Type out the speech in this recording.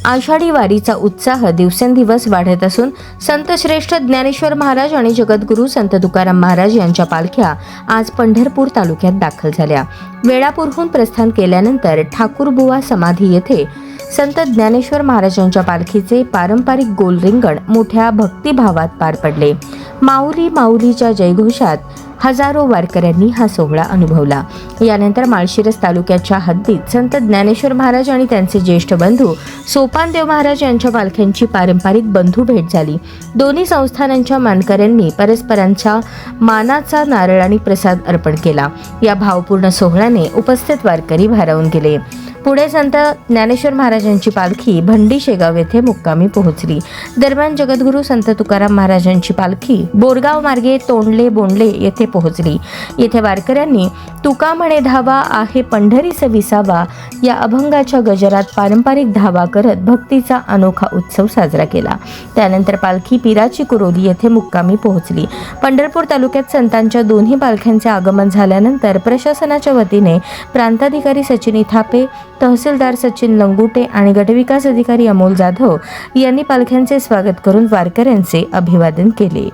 आषाढी वारीचा उत्साह दिवसेंदिवस वाढत असून संत श्रेष्ठ ज्ञानेश्वर महाराज आणि जगद्गुरू संत तुकाराम महाराज यांच्या पालख्या आज पंढरपूर तालुक्यात दाखल झाल्या। वेळापूरहून प्रस्थान केल्यानंतर ठाकूरबुवा समाधी येथे संत ज्ञानेश्वर महाराजांच्या पालखीचे पारंपरिक गोल रिंगण मोठ्या भक्तिभावात पार पडले। माऊली माऊलीच्या जयघोषात हजारो वारकऱ्यांनी हा सोहळा अनुभवला। यानंतर माळशिरस तालुक्याच्या हद्दीत संत ज्ञानेश्वर महाराज आणि त्यांचे ज्येष्ठ बंधू सोपानदेव महाराज यांच्या पालख्यांची पारंपरिक बंधू भेट झाली। दोन्ही संस्थानांच्या मानकऱ्यांनी परस्परांच्या मानाचा नारळ आणि प्रसाद अर्पण केला। या भावपूर्ण सोहळ्याने उपस्थित वारकरी भारावून गेले। पुढे संत ज्ञानेश्वर महाराजांची पालखी भंडी शेगाव येथे मुक्कामी पोहोचली। दरम्यान जगद्गुरू संत तुकाराम महाराजांची पालखी बोरगाव मार्गे तोंडले बोंडले येथे पोहोचली। येथे वारकऱ्यांनी तुका म्हणे धावा आहे पंढरीस विसावा या अभंगाच्या गजरात पारंपरिक धावा करत भक्तीचा अनोखा उत्सव साजरा केला। त्यानंतर पालखी पिराची कुरोली येथे मुक्कामी पोहोचली। पंढरपूर तालुक्यात संतांच्या दोन्ही पालख्यांचे आगमन झाल्यानंतर प्रशासनाच्या वतीने प्रांताधिकारी सचिन थापे, तहसीलदार सचिन लंगुटे आणि गटविकास अधिकारी अमोल जाधव यांनी पालख्यांचे स्वागत करून वारकऱ्यांचे अभिवादन केले।